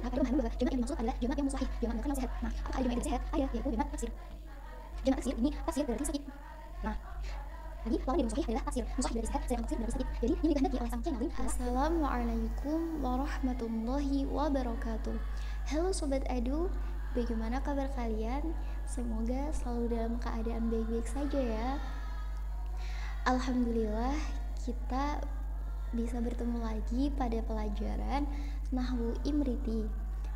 pasrah pada pemahaman bahwa jamak yang dimaksud adalah jamak yang musahih, jamak yang sehat. Nah, apakah ada jamak yang tidak sehat? Ada, yaitu jamak taksir. Jamak taksir ini taksir berarti sakit. Nah, lagi lawan dari musahih adalah taksir. Musahih berarti sehat, sedangkan taksir berarti sakit. Jadi ini dikehendaki oleh sang Kiai Alim. Assalamualaikum warahmatullahi wabarakatuh. Halo Sobat Adu, bagaimana kabar kalian? Semoga selalu dalam keadaan baik-baik saja ya. Alhamdulillah kita bisa bertemu lagi pada pelajaran Nahwu Imriti.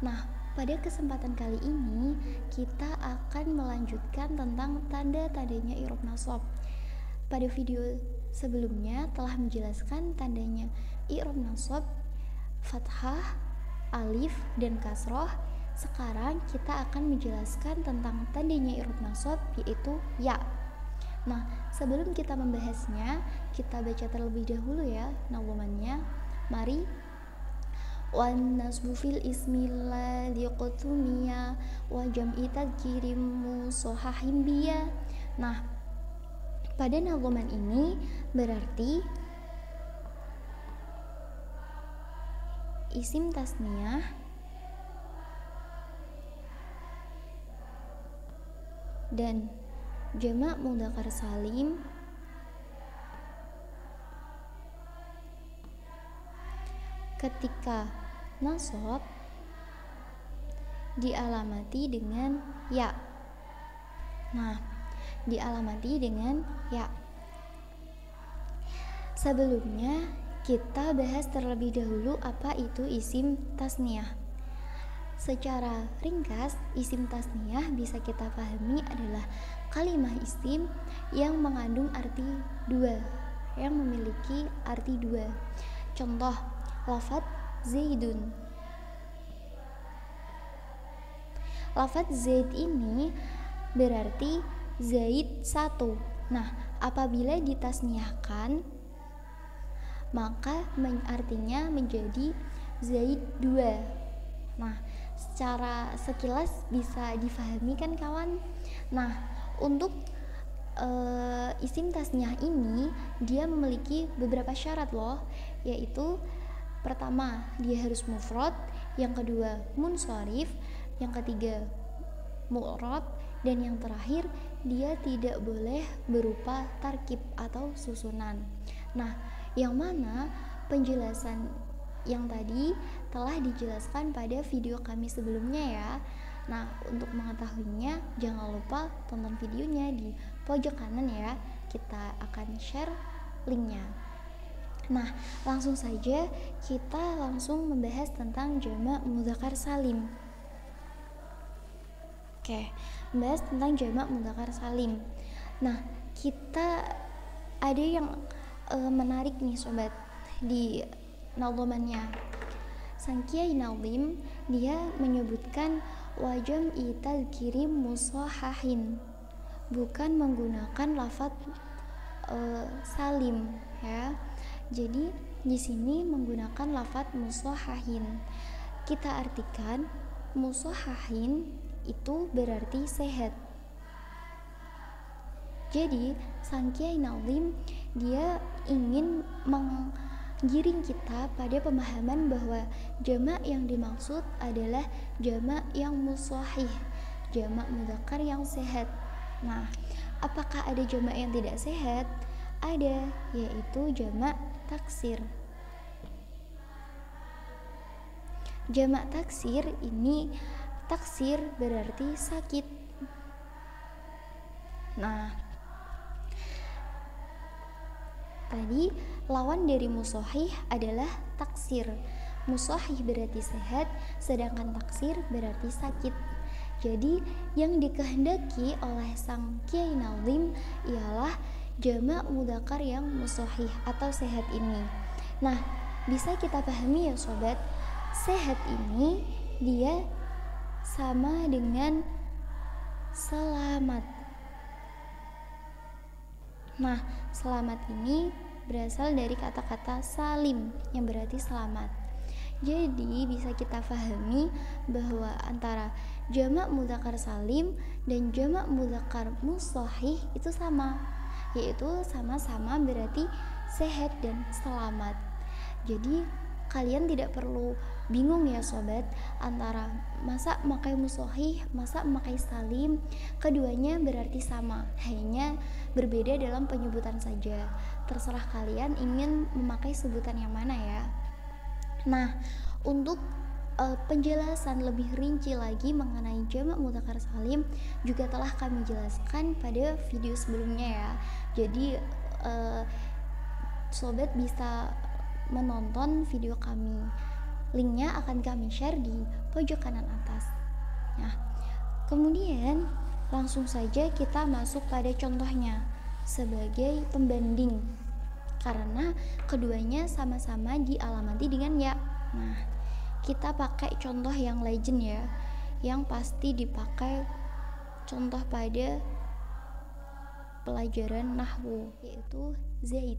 Nah, pada kesempatan kali ini kita akan melanjutkan tentang tanda-tandanya i'rab nasab. Pada video sebelumnya telah menjelaskan tandanya i'rab nasab, fathah, alif, dan kasroh. Sekarang kita akan menjelaskan tentang tandanya i'rab nasab, yaitu ya. Nah, sebelum kita membahasnya, kita baca terlebih dahulu ya nazmannya. Mari. Wan nasbu fil ismi ladzi qutuniya wa jam'i tadhkirim musahhahim biya. Nah, pada nazman ini berarti isim tasniyah dan jamak mudzakkar salim ketika nasab dialamati dengan ya. Nah, dialamati dengan ya. Sebelumnya kita bahas terlebih dahulu apa itu isim tasniyah. Secara ringkas, isim tasniyah bisa kita pahami adalah kalimah isim yang mengandung arti dua, yang memiliki arti dua. Contoh, lafadz Zaidun. Lafadz Zaid ini berarti Zaid satu. Nah, apabila ditasniyahkan maka artinya menjadi Zaid dua. Nah, secara sekilas bisa difahami kan kawan? Nah, untuk isim tasniyah ini dia memiliki beberapa syarat loh, yaitu pertama dia harus mufrad, yang kedua munsharif, yang ketiga mu'rab, dan yang terakhir dia tidak boleh berupa tarkib atau susunan. Nah, yang mana penjelasan yang tadi telah dijelaskan pada video kami sebelumnya ya. Nah, untuk mengetahuinya jangan lupa tonton videonya di pojok kanan ya. Kita akan share linknya. Nah, langsung saja kita langsung membahas tentang jamak mudzakkar salim. Oke, membahas tentang jamak mudzakkar salim. Nah, kita ada yang menarik nih sobat di nazmannya. Sang Kiai Nazim dia menyebutkan wajam tadhkirim musahhahin, bukan menggunakan lafadz salim ya. Jadi di sini menggunakan lafadz musahhahin. Kita artikan musahhahin itu berarti sehat. Jadi sang Kiai Nazim dia ingin menggiring kita pada pemahaman bahwa jamak yang dimaksud adalah jamak yang musahih, jamak mudzakkar yang sehat. Nah, apakah ada jamak yang tidak sehat? Ada, yaitu jamak taksir. Jamak taksir ini, taksir berarti sakit. Nah, tadi lawan dari musahih adalah taksir. Musahih berarti sehat, sedangkan taksir berarti sakit. Jadi yang dikehendaki oleh sang Kiai Nazim ialah jamak mudzakkar yang musahih atau sehat ini. Nah, bisa kita pahami ya sobat, sehat ini dia sama dengan selamat. Nah, selamat ini berasal dari kata-kata salim yang berarti selamat. Jadi bisa kita pahami bahwa antara jamak mudzakkar salim dan jamak mudzakkar musahih itu sama, yaitu sama-sama berarti sehat dan selamat. Jadi kalian tidak perlu bingung ya sobat antara masa memakai musohih, masa memakai salim. Keduanya berarti sama, hanya berbeda dalam penyebutan saja. Terserah kalian ingin memakai sebutan yang mana ya. Nah, untuk penjelasan lebih rinci lagi mengenai jamak mudzakkar salim juga telah kami jelaskan pada video sebelumnya ya. Jadi sobat bisa menonton video kami. Linknya akan kami share di pojok kanan atas. Nah, kemudian langsung saja kita masuk pada contohnya sebagai pembanding, karena keduanya sama-sama dialamati dengan ya. Nah, kita pakai contoh yang legend ya, yang pasti dipakai contoh pada pelajaran nahwu, yaitu Zaid.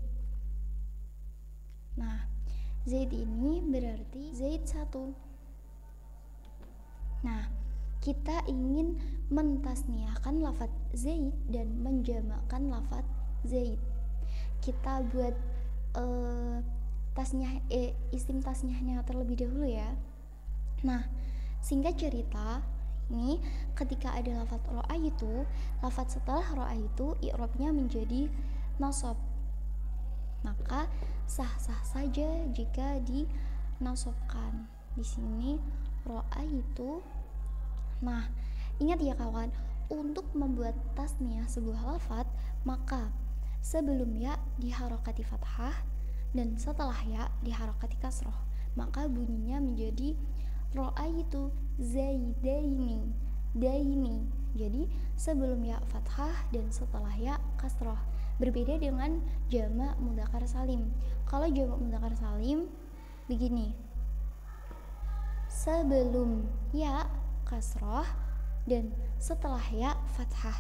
Nah, Zaid ini berarti Zaid 1. Nah, kita ingin mentasniahkan lafaz Zaid dan menjamakkan lafaz Zaid. Kita buat tasniah isim tasniahnya terlebih dahulu ya. Nah, singkat cerita, ini ketika ada lafaz ro'a itu, lafaz setelah ro'a itu i'rabnya menjadi nasab. Maka sah-sah saja jika dinasobkan. Di sini ro'a itu. Nah, ingat ya kawan, untuk membuat tasniah sebuah lafaz, maka sebelum ya diharokati fathah dan setelah ya diharokati kasroh, maka bunyinya menjadi ro'a itu zaidaini, daini. Jadi sebelum ya fathah dan setelah ya kasroh. Berbeda dengan jamak mudzakkar salim. Kalau jamak mudzakkar salim begini, sebelum ya kasroh dan setelah ya fathah.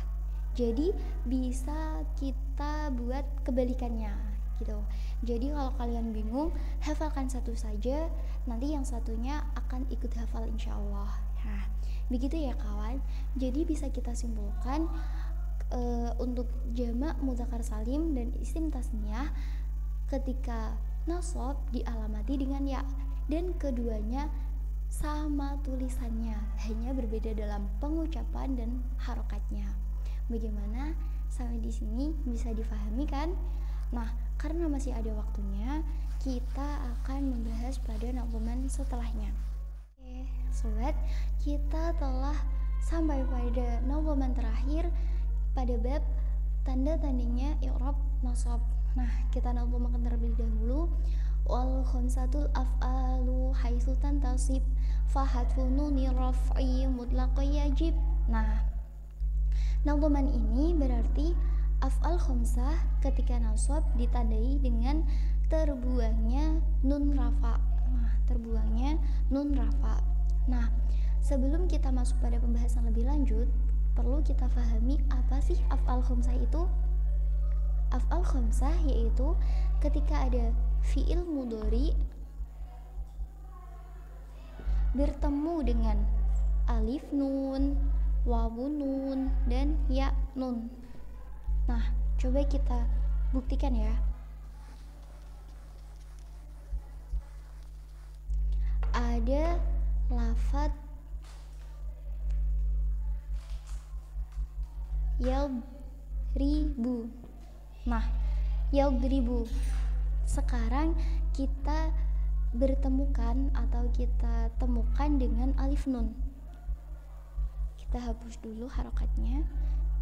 Jadi bisa kita buat kebalikannya gitu. Jadi kalau kalian bingung, hafalkan satu saja, nanti yang satunya akan ikut hafal insyaallah. Nah, begitu ya kawan. Jadi bisa kita simpulkan untuk jamak mudzakkar salim dan isim tasniah ketika nasab dialamati dengan ya, dan keduanya sama tulisannya, hanya berbeda dalam pengucapan dan harokatnya. Bagaimana? Sampai di sini bisa difahami kan? Nah, karena masih ada waktunya, kita akan membahas pada nazuman setelahnya. Oke, sobat, kita telah sampai pada nazuman terakhir pada bab tanda-tandanya i'rab nasab. Nah, kita nazumkan terlebih dahulu. Wal khamsatul af'alu haitsu tantasib fa hadfu nuni raf'i mutlaq yajib. Nah, nazuman ini berarti af'al khamsah ketika nasab ditandai dengan terbuangnya nun rafa. Nah, terbuangnya nun rafa. Nah, sebelum kita masuk pada pembahasan lebih lanjut, perlu kita pahami apa sih af'al khamsah itu. Af'al khamsah yaitu ketika ada fi'il mudhari bertemu dengan alif nun, wawu nun, dan ya nun. Nah, coba kita buktikan ya. Ada lafaz yadribu. Nah, yadribu. Sekarang kita bertemukan atau kita temukan dengan alif nun. Kita hapus dulu harokatnya.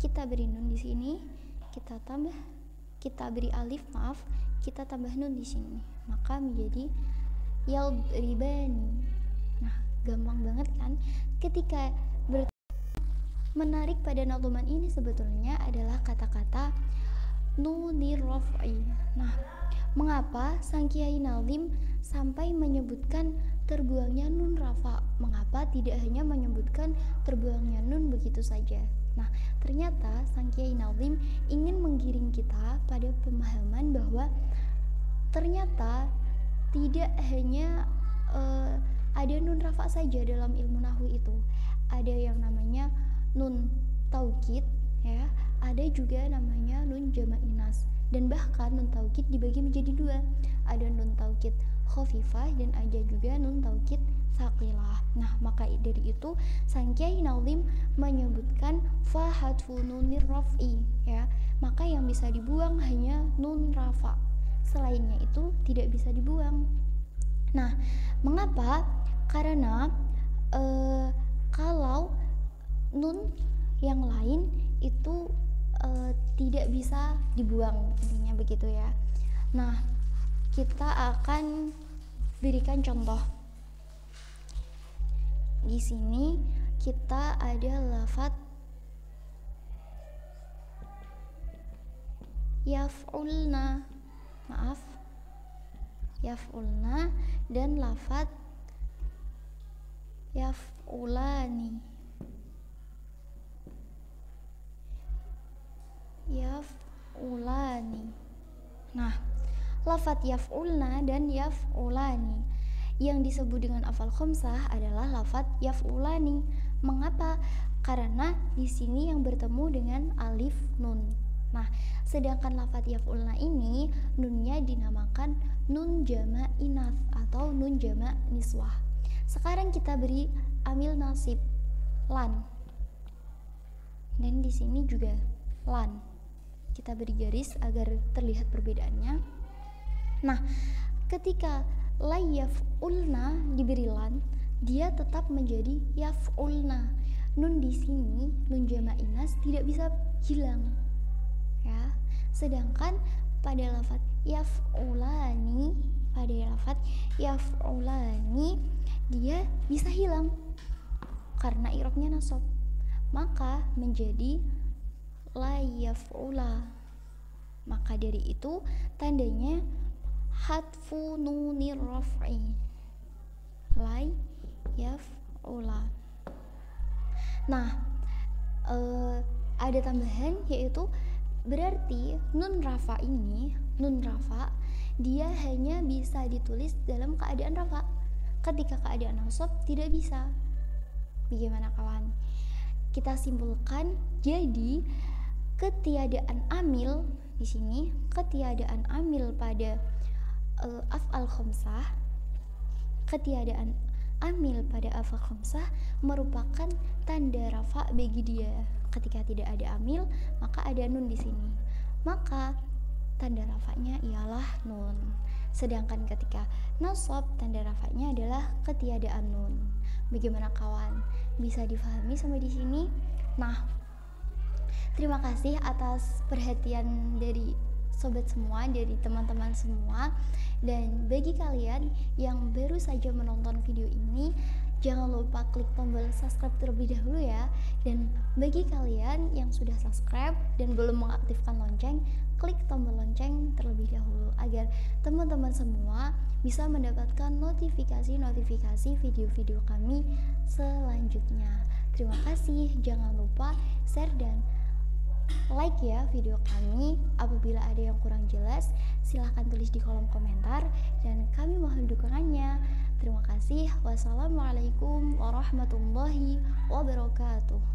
Kita beri nun di sini, kita beri alif, kita tambah nun di sini. Maka menjadi yadribani. Nah, gampang banget kan? Ketika menarik pada nazuman ini sebetulnya adalah kata-kata nunir raf'i. Nah, mengapa sang Kiai Nazim sampai menyebutkan terbuangnya nun rafa? Mengapa tidak hanya menyebutkan terbuangnya nun begitu saja? Nah, ternyata sang Kiai Nazim ingin menggiring kita pada pemahaman bahwa ternyata tidak hanya ada nun rafa saja dalam ilmu nahwu itu. Ada yang namanya nun taukid ya, ada juga namanya nun jamak inas, dan bahkan nun taukid dibagi menjadi dua. Ada nun taukid khafifah dan ada juga nun taukid tsaqilah. Nah, maka dari itu Sang Kyai Nazim menyebutkan fa hadfu nunir raf'i ya. Maka yang bisa dibuang hanya nun rafa. Selainnya itu tidak bisa dibuang. Nah, mengapa? Karena kalau nun yang lain itu tidak bisa dibuang, intinya begitu ya. Nah, kita akan berikan contoh. Di sini kita ada lafaz yaf'ulna, maaf, yaf'ulna dan lafaz yaf'ulani, yaf'ulani. Nah, lafaz yaf'ulna dan yaf'ulani yang disebut dengan afal khamsah adalah lafaz yaf'ulani. Mengapa? Karena di sini yang bertemu dengan alif nun. Nah, sedangkan lafaz yaf'ulna ini nunnya dinamakan nun jama' inath atau nun jama' niswah. Sekarang kita beri amil nasib lan. Dan di sini juga lan. Kita beri garis agar terlihat perbedaannya. Nah, ketika la yaf'ulna diberi lan, dia tetap menjadi yaf'ulna. Nun di sini, nun jama' inas tidak bisa hilang. Ya. Sedangkan pada lafaz yaf'ulani, dia bisa hilang karena i'rabnya nasab. Maka menjadi la yaf'ula. Maka dari itu tandanya hadfu nunir raf'i, la yaf'ula. Nah, ada tambahan yaitu berarti nun rafa ini, nun rafa dia hanya bisa ditulis dalam keadaan rafa. Ketika keadaan nasab tidak bisa. Bagaimana kawan? Kita simpulkan, jadi ketiadaan amil di sini, ketiadaan amil pada af'al khamsah, ketiadaan amil pada af'al khamsah merupakan tanda rafa bagi dia. Ketika tidak ada amil, maka ada nun di sini. Maka tanda rafanya ialah nun. Sedangkan ketika nasab, tanda rafanya adalah ketiadaan nun. Bagaimana kawan? Bisa difahami sampai di sini? Nah, terima kasih atas perhatian dari sobat semua, dari teman-teman semua. Dan bagi kalian yang baru saja menonton video ini, jangan lupa klik tombol subscribe terlebih dahulu ya. Dan bagi kalian yang sudah subscribe dan belum mengaktifkan lonceng, klik tombol lonceng terlebih dahulu agar teman-teman semua bisa mendapatkan notifikasi video-video kami selanjutnya. Terima kasih, jangan lupa share dan like ya video kami. Apabila ada yang kurang jelas, silahkan tulis di kolom komentar dan kami mohon dukungannya. Terima kasih. Wassalamualaikum warahmatullahi wabarakatuh.